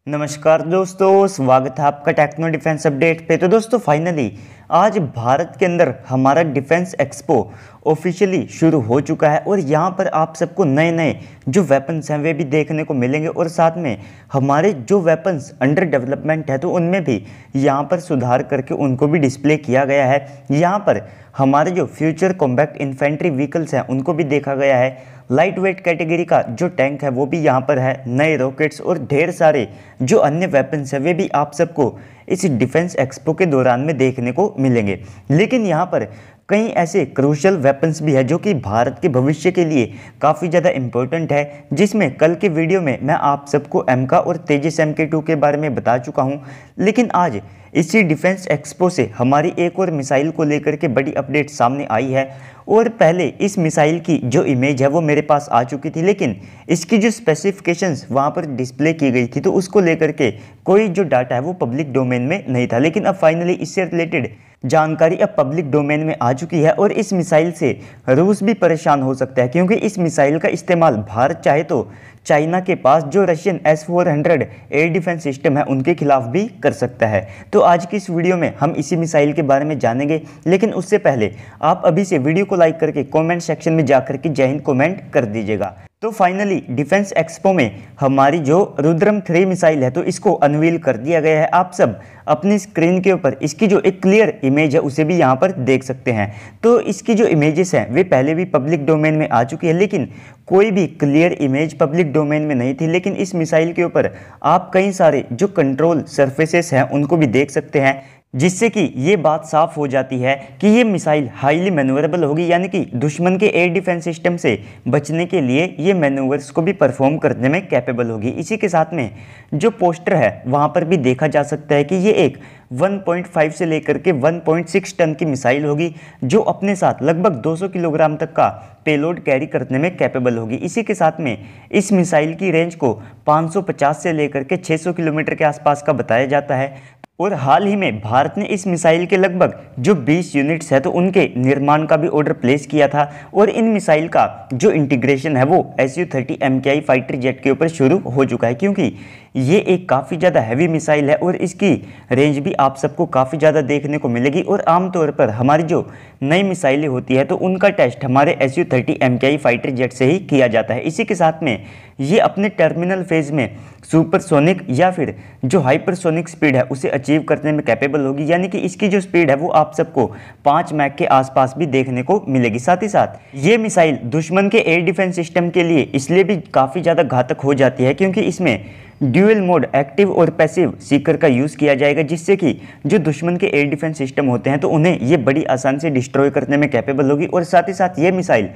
नमस्कार दोस्तों, स्वागत है आपका टेक्नो डिफेंस अपडेट पे। तो दोस्तों फाइनली आज भारत के अंदर हमारा डिफेंस एक्सपो ऑफिशियली शुरू हो चुका है और यहाँ पर आप सबको नए नए जो वेपन्स हैं वे भी देखने को मिलेंगे और साथ में हमारे जो वेपन्स अंडर डेवलपमेंट है तो उनमें भी यहाँ पर सुधार करके उनको भी डिस्प्ले किया गया है। यहाँ पर हमारे जो फ्यूचर कॉम्बैट इन्फेंट्री व्हीकल्स हैं उनको भी देखा गया है। लाइट वेट कैटेगरी का जो टैंक है वो भी यहाँ पर है, नए रॉकेट्स और ढेर सारे जो अन्य वेपन्स हैं वे भी आप सबको इस डिफेंस एक्सपो के दौरान में देखने को मिलेंगे। लेकिन यहाँ पर कई ऐसे क्रूशियल वेपन्स भी है जो कि भारत के भविष्य के लिए काफ़ी ज़्यादा इम्पोर्टेंट है, जिसमें कल के वीडियो में मैं आप सबको एमका और तेजस MK2 के बारे में बता चुका हूँ। लेकिन आज इसी डिफेंस एक्सपो से हमारी एक और मिसाइल को लेकर के बड़ी अपडेट सामने आई है और पहले इस मिसाइल की जो इमेज है वो मेरे पास आ चुकी थी, लेकिन इसकी जो स्पेसिफिकेशंस वहाँ पर डिस्प्ले की गई थी तो उसको लेकर के कोई जो डाटा है वो पब्लिक डोमेन में नहीं था। लेकिन अब फाइनली इससे रिलेटेड जानकारी अब पब्लिक डोमेन में आ चुकी है और इस मिसाइल से रूस भी परेशान हो सकता है, क्योंकि इस मिसाइल का इस्तेमाल भारत चाहे तो चाइना के पास जो Russian S-400 air defence system है उनके खिलाफ भी कर सकता है। तो आज की इस वीडियो में हम इसी मिसाइल के बारे में जानेंगे, लेकिन उससे पहले आप अभी से वीडियो को लाइक करके कमेंट सेक्शन में जाकर के जय हिंद कमेंट कर दीजिएगा। तो फाइनली डिफेंस एक्सपो में हमारी जो रुद्रम 3 मिसाइल है तो इसको अनवील कर दिया गया है। आप सब अपनी स्क्रीन के ऊपर इसकी जो एक क्लियर इमेज है उसे भी यहाँ पर देख सकते हैं। तो इसकी जो इमेजेस हैं वे पहले भी पब्लिक डोमेन में आ चुकी है, लेकिन कोई भी क्लियर इमेज पब्लिक डोमेन में नहीं थी। लेकिन इस मिसाइल के ऊपर आप कई सारे जो कंट्रोल सरफेसेस हैं उनको भी देख सकते हैं, जिससे कि ये बात साफ हो जाती है कि ये मिसाइल हाईली मैन्यूवरेबल होगी, यानी कि दुश्मन के एयर डिफेंस सिस्टम से बचने के लिए ये मैन्यूवर्स को भी परफॉर्म करने में कैपेबल होगी। इसी के साथ में जो पोस्टर है वहाँ पर भी देखा जा सकता है कि ये एक 1.5 से लेकर के 1.6 टन की मिसाइल होगी जो अपने साथ लगभग 200 किलोग्राम तक का पेलोड कैरी करने में कैपेबल होगी। इसी के साथ में इस मिसाइल की रेंज को 550 से लेकर के 600 किलोमीटर के आसपास का बताया जाता है। और हाल ही में भारत ने इस मिसाइल के लगभग जो 20 यूनिट्स है तो उनके निर्माण का भी ऑर्डर प्लेस किया था और इन मिसाइल का जो इंटीग्रेशन है वो Su-30 MKI फाइटर जेट के ऊपर शुरू हो चुका है, क्योंकि ये एक काफ़ी ज़्यादा हैवी मिसाइल है और इसकी रेंज भी आप सबको काफ़ी ज़्यादा देखने को मिलेगी। और आमतौर पर हमारी जो नई मिसाइलें होती है तो उनका टेस्ट हमारे Su-30 MKI फाइटर जेट से ही किया जाता है। इसी के साथ में ये अपने टर्मिनल फेज में सुपरसोनिक या फिर जो हाइपरसोनिक स्पीड है उसे अचीव करने में कैपेबल होगी, यानी कि इसकी जो स्पीड है वो आप सबको 5 मैक के आसपास भी देखने को मिलेगी। साथ ही साथ ये मिसाइल दुश्मन के एयर डिफेंस सिस्टम के लिए इसलिए भी काफ़ी ज़्यादा घातक हो जाती है क्योंकि इसमें ड्यूअल मोड एक्टिव और पैसिव सीकर का यूज़ किया जाएगा, जिससे कि जो दुश्मन के एयर डिफेंस सिस्टम होते हैं तो उन्हें ये बड़ी आसानी से डिस्ट्रॉय करने में कैपेबल होगी। और साथ ही साथ ये मिसाइल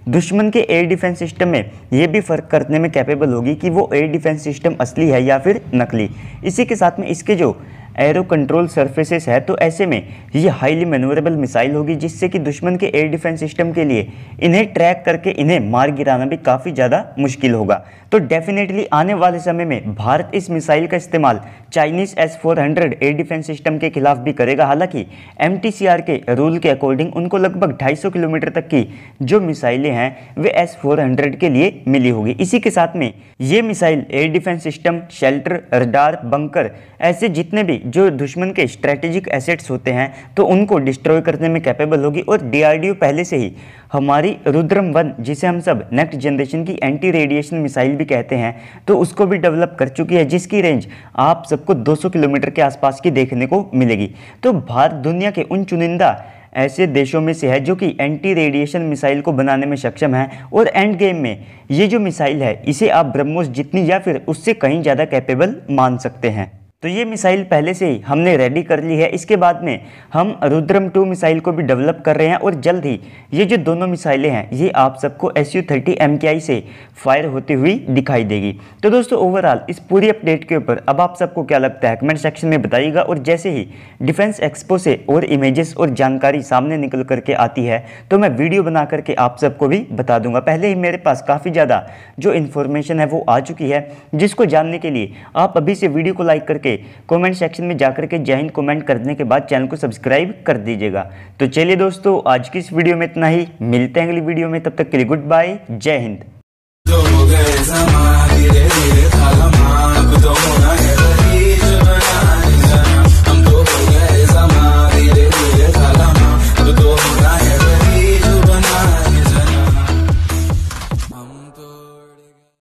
दुश्मन के एयर डिफेंस सिस्टम में ये भी फ़र्क करने में कैपेबल होगी कि वो एयर डिफेंस सिस्टम असली है या फिर नकली। इसी के साथ में इसके जो एरो कंट्रोल सरफेसेस है तो ऐसे में ये हाईली मैन्यूवरेबल मिसाइल होगी, जिससे कि दुश्मन के एयर डिफेंस सिस्टम के लिए इन्हें ट्रैक करके इन्हें मार गिराना भी काफ़ी ज़्यादा मुश्किल होगा। तो डेफिनेटली आने वाले समय में भारत इस मिसाइल का इस्तेमाल Chinese S-400 air defence system के खिलाफ भी करेगा। हालांकि MTCR के रूल के अकॉर्डिंग उनको लगभग 250 किलोमीटर तक की जो मिसाइलें हैं वे S-400 के लिए मिली होगी। इसी के साथ में ये missile air defence system, shelter, radar, bunker ऐसे जितने भी जो दुश्मन के स्ट्रेटेजिक एसेट्स होते हैं तो उनको डिस्ट्रॉय करने में कैपेबल होगी। और DRDO पहले से ही हमारी रुद्रम 1, जिसे हम सब नेक्स्ट जनरेशन की एंटी रेडिएशन मिसाइल भी कहते हैं, तो उसको भी डेवलप कर चुकी है, जिसकी रेंज आप सबको 200 किलोमीटर के आसपास की देखने को मिलेगी। तो भारत दुनिया के उन चुनिंदा ऐसे देशों में से है जो कि एंटी रेडिएशन मिसाइल को बनाने में सक्षम है और एंड गेम में ये जो मिसाइल है इसे आप ब्रह्मोस जितनी या फिर उससे कहीं ज़्यादा कैपेबल मान सकते हैं। तो ये मिसाइल पहले से ही हमने रेडी कर ली है। इसके बाद में हम रुद्रम 2 मिसाइल को भी डेवलप कर रहे हैं और जल्द ही ये जो दोनों मिसाइलें हैं ये आप सबको Su-30 MKI से फायर होती हुई दिखाई देगी। तो दोस्तों ओवरऑल इस पूरी अपडेट के ऊपर अब आप सबको क्या लगता है कमेंट सेक्शन में बताइएगा। और जैसे ही डिफेंस एक्सपो से और इमेजेस और जानकारी सामने निकल करके आती है तो मैं वीडियो बना करके आप सबको भी बता दूंगा। पहले ही मेरे पास काफ़ी ज़्यादा जो इन्फॉर्मेशन है वो आ चुकी है, जिसको जानने के लिए आप अभी से वीडियो को लाइक करके कमेंट सेक्शन में जाकर के जय हिंद कमेंट करने के बाद चैनल को सब्सक्राइब कर दीजिएगा। तो चलिए दोस्तों आज की इस वीडियो में इतना ही, मिलते हैं अगली वीडियो में, तब तक के लिए गुड बाय, जय हिंद।